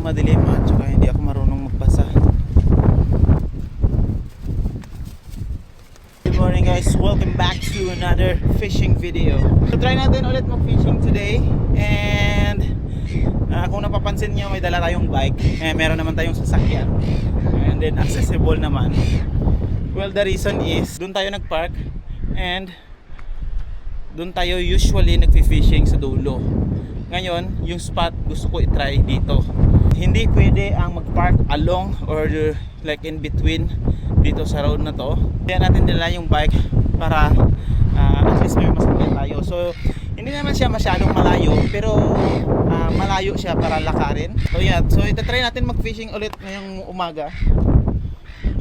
Madilim at saka hindi ako marunong magbasa. Good morning guys, welcome back to another fishing video. So try natin ulit mag-fishing today. And kung napapansin nyo, may dala tayong bike, meron naman tayong sasakyan, and then accessible naman. Well, the reason is doon tayo nagpark, and doon tayo usually nagfi-fishing sa dulo. Ngayon, yung spot gusto ko i-try dito. Hindi pwede ang mag-park along or like in between dito sa road na to. Kaya natin nila yung bike para at least may masakyan tayo. So hindi naman siya masyadong malayo, pero malayo siya para lakarin. So yeah, so itatry natin mag-fishing ulit ngayong umaga.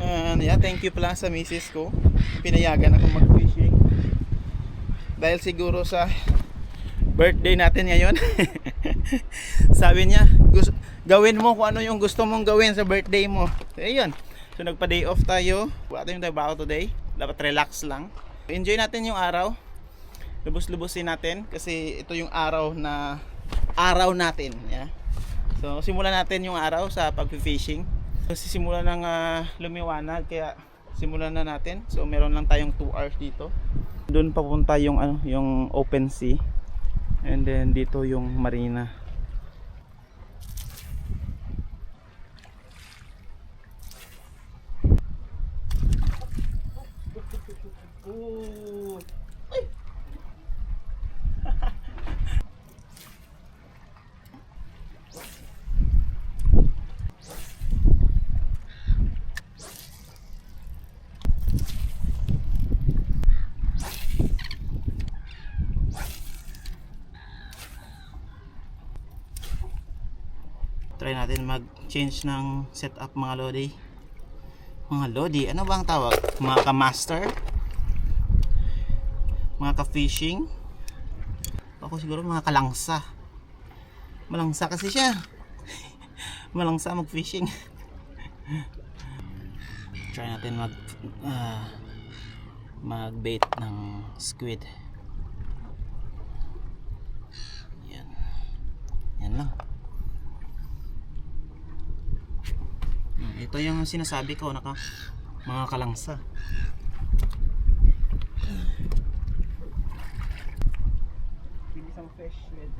And yeah, thank you pala sa misis ko, pinayagan ako mag-fishing dahil siguro sa birthday natin ngayon. Sabi niya, gawin mo kung ano yung gusto mong gawin sa birthday mo. So ayun, so nagpa day off tayo. Wala tayong trabaho today, dapat relax lang. Enjoy natin yung araw, lubos-lubusin natin kasi ito yung araw natin, yeah? So simulan natin yung araw sa pag-fishing. Kasi simulan ng lumiwanag, kaya simulan na natin. So meron lang tayong 2 hours dito. Doon papunta yung yung open sea, and then dito yung marina. Ooh. Ay. Try natin mag-change ng setup mga lodi. Mga lodi, ano ba ang tawag? Mga ka-master? Mga ka-fishing? Ako siguro mga kalangsa. Malangsa kasi siya. Malangsa mag-fishing. Try natin mag-bait ng squid. Yan. Yan lang. Ito yung sinasabi ko, mga kalangsa. Isang fish with.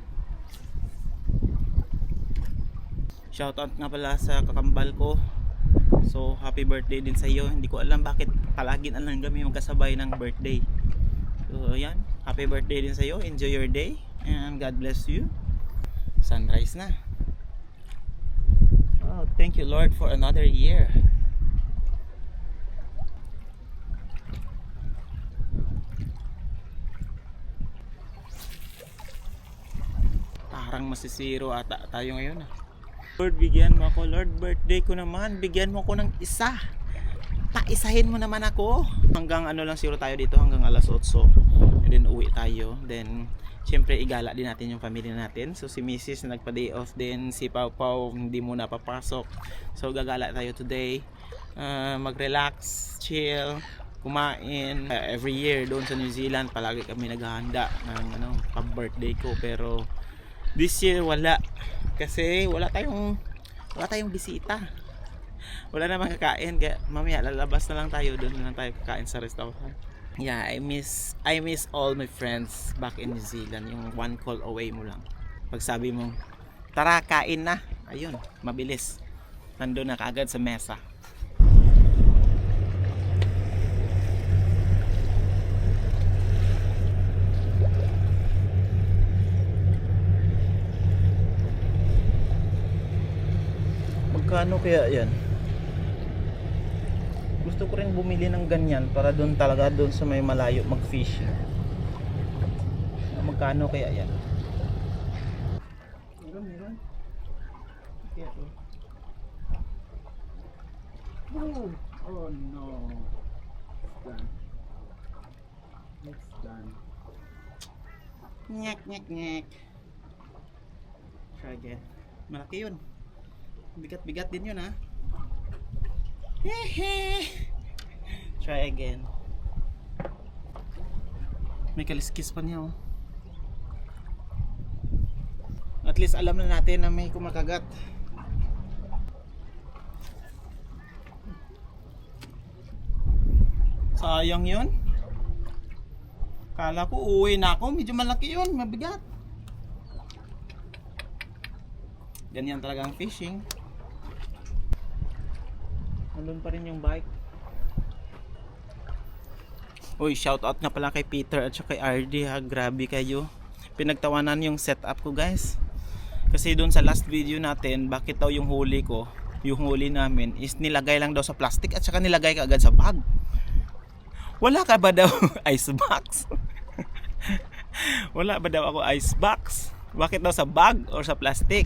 Shoutout nga pala sa kakambal ko. So happy birthday din sa iyo. Hindi ko alam bakit palagi na lang kami magkasabay ng birthday. So yan, happy birthday din sa iyo. Enjoy your day and God bless you. Sunrise na. Oh, thank you Lord for another year. Parang masisiro ata tayo ngayon. Lord, bigyan mo ako. Lord, birthday ko naman. Bigyan mo ako ng isa. Paisahin mo naman ako. Hanggang ano lang siguro tayo dito, hanggang alas 8. And then uwi tayo. Then siyempre igala din natin yung family natin. So si Mrs. na nagpa-day off din, si Pau Pau hindi muna papasok. So gagala tayo today, mag-relax, chill, kumain. Every year doon sa New Zealand palagi kami naghahanda ng pa-birthday ko, pero this year wala. Kasi wala tayong bisita. Wala namang kakain, kaya mamaya lalabas na lang tayo, doon na lang tayo kakain sa restaurant. Yeah, I miss all my friends back in New Zealand. Yung one call away mo lang. Pag sabi mo, tara kain na, ayun, mabilis. Nandun na kaagad sa mesa. Magkano kaya yan? Gusto ko rin bumili ng ganyan para doon talaga, doon sa may malayo mag-fishing. Magkano kaya yan? Meron. Kaya to. Oh no. It's done. Nyek, nyek, nyek. Try again. Malaki yun. Bigat-bigat din yun ha. Hehe. Try again. May kaliskis pa niya oh. At least alam na natin na may kumakagat. Sayang yun. Kala ko uwi na ako, medyo malaki yun, mabigat. Ganyan talaga ang fishing. Nandun pa rin yung bike. Uy, shout out nga pala kay Peter at saka kay RD ha. Grabe kayo. Pinagtawanan yung setup ko guys. Kasi doon sa last video natin, bakit daw yung huli ko, yung huli namin is nilagay lang daw sa plastic at saka nilagay ka agad sa bag. Wala ka ba daw ice box? Wala ba daw ako ice box? Bakit daw sa bag or sa plastic?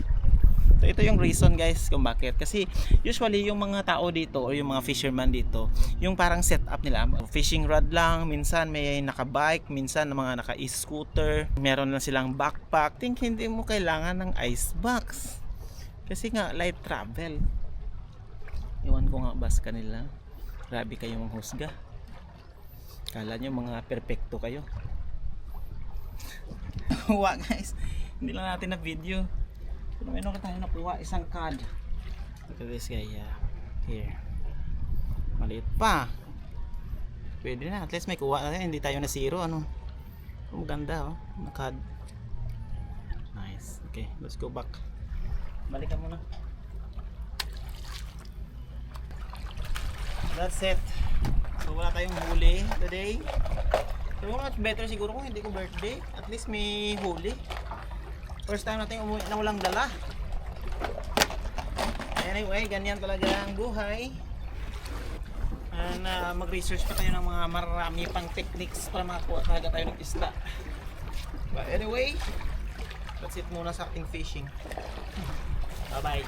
So ito yung reason guys kung bakit. Kasi usually yung mga tao dito or yung mga fisherman dito, yung parang setup nila, fishing rod lang, minsan may naka-bike, minsan mga naka-e-scooter, meron lang silang backpack. Think hindi mo kailangan ng ice box. Kasi nga light travel. Iwan ko nga bas kanila. Grabe kayo manghusga. Kala nyo mga perfecto kayo. Huwa guys, hindi lang natin na video. Pero meron tayo nakuha isang cod. Look at this guy, yeah. Here. Maliit pa. Pwede na, at least may kuha natin, hindi tayo na zero ano. Maganda oh, na cod. Nice. Okay, let's go back. Balikan muna. That's it. So wala tayong huli today. So much better siguro kung hindi ko birthday. At least may huli. First time natin umuwi na walang dala. Anyway, ganyan talaga ang buhay. And mag-research pa tayo ng mga marami pang techniques para makakuha talaga tayo ng isda. But anyway, that's it muna sa ating fishing. Bye bye.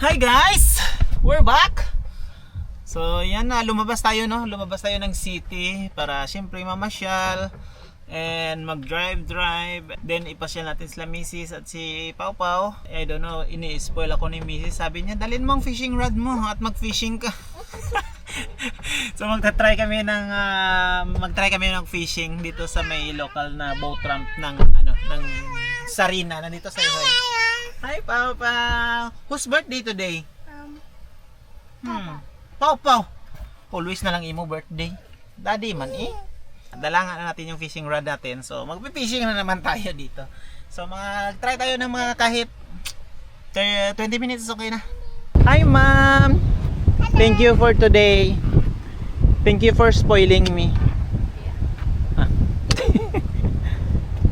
Hi guys! We're back! So yan na, lumabas tayo no? Lumabas tayo ng city para syempre mamasyal and mag-drive. Then ipasyal natin sila Mrs. at si Pau Pau. I don't know, ini-spoil ako ni Mrs. Sabi niya, dalhin mo ang fishing rod mo at mag-fishing ka. So magta-try kami ng fishing dito sa may local na boat ramp ng ng Sarina nandito sa Ihoy. Hi Pau Pau. Whose birthday today? Pau Pau. Always na lang imo birthday. Daddy man eh. Dalangan na natin yung fishing rod natin. So magpi-fishing na naman tayo dito. So mag-try tayo ng mga kahit 20 minutes okay na. Hi ma'am. Thank you for today. Thank you for spoiling me. Ah.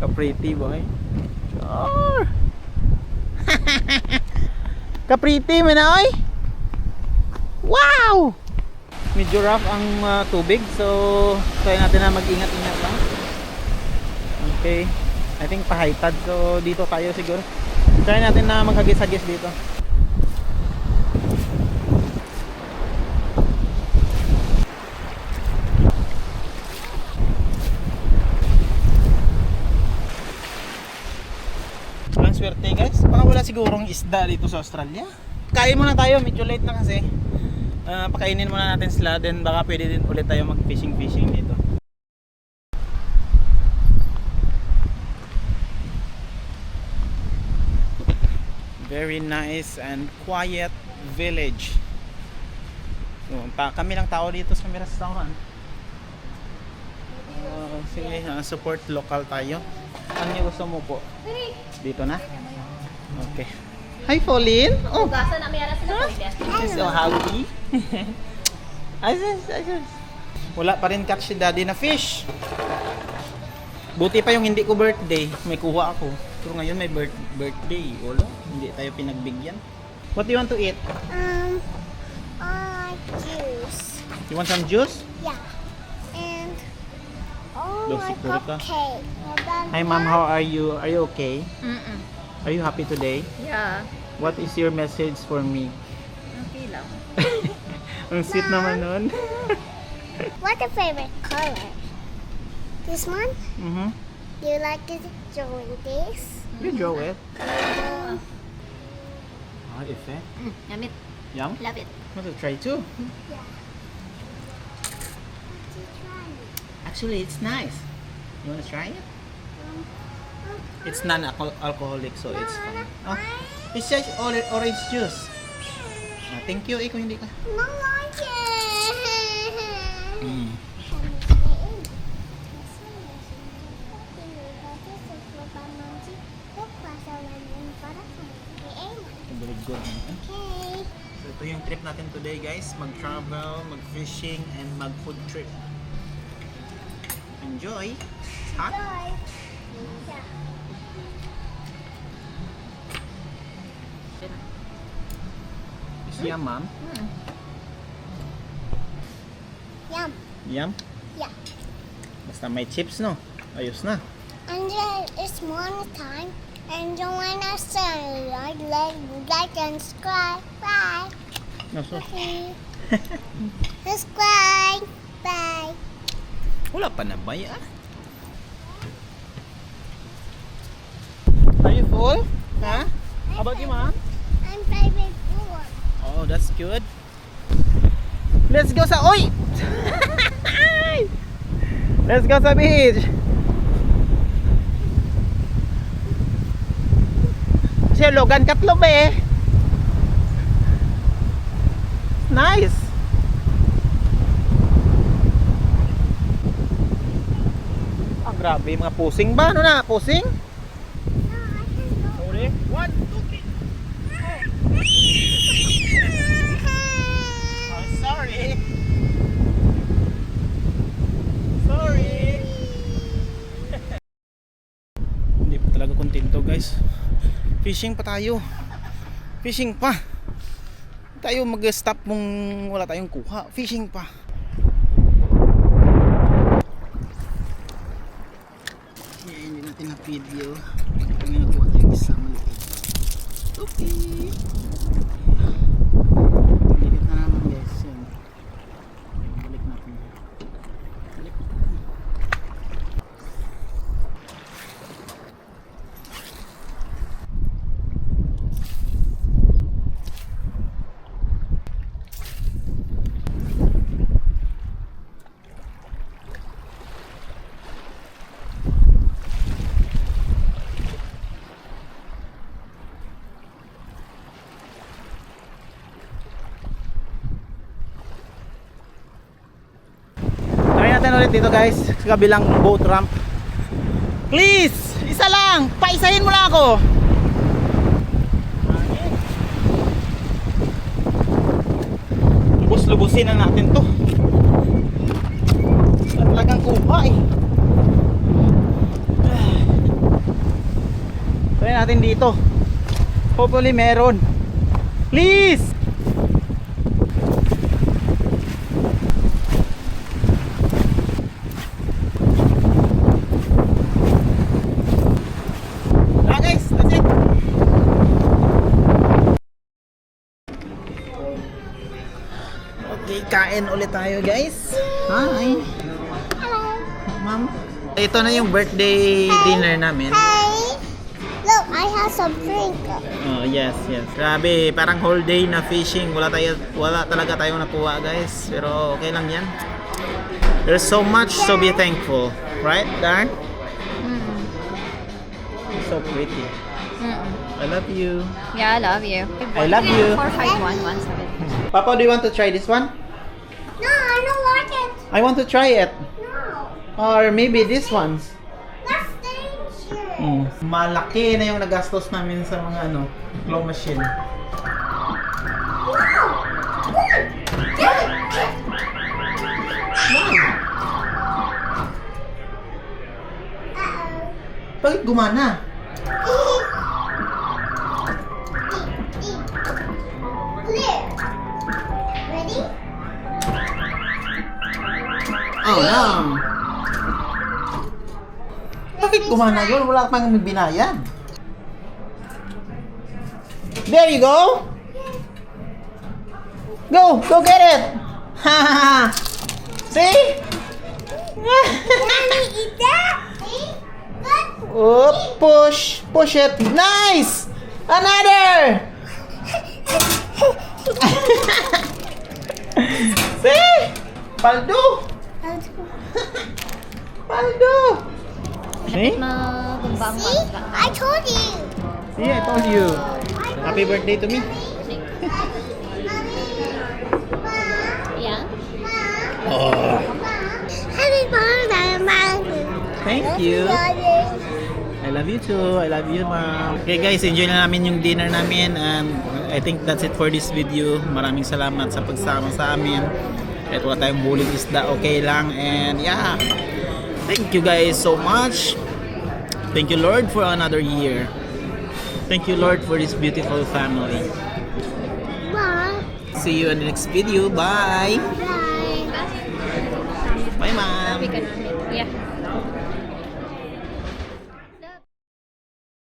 Ka-pretty boy. Sure. Ka-pretty manoy. Wow! Medyo rough ang tubig, so try natin na mag-ingat-ingat lang. Okay. I think pa-high tide, so dito tayo siguro. Try natin na maghagis-hagis dito. Walang swerte guys. Baka wala sigurong isda dito sa Australia. Kain muna tayo, medyo late na kasi. Pakainin muna natin sila, then baka pwede din ulit tayo mag-fishing dito. Very nice and quiet village. So, kami lang tao dito sa Mirasawan. Sige, support local tayo. Ano yung gusto mo po? Dito na? Okay. Hi, Pauline! Oh! Gasa na may aras na po. She's so happy. Ayos. Wala pa rin catch si daddy na fish. Buti pa yung hindi ko birthday. May kuha ako. Pero ngayon may birthday. Wala. Hindi tayo pinagbigyan. What do you want to eat? Juice. You want some juice? Yeah. And Looks my good, ka. cupcake. Hi ma'am, how are you? Are you okay? Mm-mm. Are you happy today? Yeah. What is your message for me? Okay lang. Ang sweet naman nun. What's your favorite color? This one? Mm-hmm. Do you like it drawing this? You draw it. Um, Effect. Yummy. Yum. Love it. Want to try too? yeah. Actually, it's nice. You want to try it? It's non-alcoholic, so it's fine. Oh, it's just orange juice. Thank you. Ikaw hindi ka. No like it. Mm. Very good. Okay. So ito yung trip natin today, guys. Mag-travel, mag-fishing, and mag-food trip. Enjoy. It's hot. Bye. It's yum, ma'am. Yum. Yum. Yeah. Basta may chips, no? Ayos na. And then it's morning time. And join us like and subscribe. Bye. Naso. Subscribe. Bye. Wala pa na ba ya? Are you full? Huh? How about you, ma'am? I'm favorite food. Oh, that's good. Let's go sa oy. Let's go sa beach. Si Logan Katlob eh. Nice. Ah, grabe mga pusing ba? Ano na? Pusing? No, I can go. Sorry. 1, 2, 3. Oh, sorry. Sorry. Hindi pa talaga kontento, guys. Fishing pa tayo. Fishing pa. Tayo mag-stop mong wala tayong kuha. Fishing pa. Yeah, hindi natin na-video. Ito nga nakuha tayong isa maliit. Okay. Maliit na naman, guys. Yan. Balik natin. Balik natin. Try natin ulit dito, guys, sa kabilang boat ramp. Please, isa lang, paisahin mo lang ako. Lubos-lubusin na natin to. At talagang kuha eh. Try natin dito. Hopefully meron. Please. Guys, that's it. Okay, kain ulit tayo, guys. Hi. Hello. Ma'am. Ito na yung birthday dinner namin. Hey. Look, I have some drink. Oh, yes, yes. Grabe, parang whole day na fishing. Wala talaga tayong nakuha, guys. Pero okay lang 'yan. There's so much to be thankful, right, Darn? So pretty. I love you. Yeah, I love you. I love you. 451117. Papa, do you want to try this one? No, I don't like it. I want to try it. No. Or maybe this ones. That's dangerous. Malaki na yung nagastos namin sa mga claw machine. Bakit gumana? no. Bakit kumana yun? Wala pang binayad. There you go. Go get it. Ha ha ha. See? Mommy, eat that. See? Good. Oh, push it. Nice. Another. See? Paldo. Paldo. See? Magumbang See? I told you. See, I told you. Happy birthday to me. Yeah. Oh, Happy birthday, Mommy. thank you. I love you too. I love you, ma'am. Okay guys, enjoy na namin yung dinner namin and I think that's it for this video. Maraming salamat sa pagsama sa amin. Kahit wala tayong buling isda, okay lang. And yeah, thank you guys so much. Thank you Lord for another year. Thank you Lord for this beautiful family. Bye. See you in the next video. Bye. Bye. Bye, ma'am. Sabi ka namin. Yeah.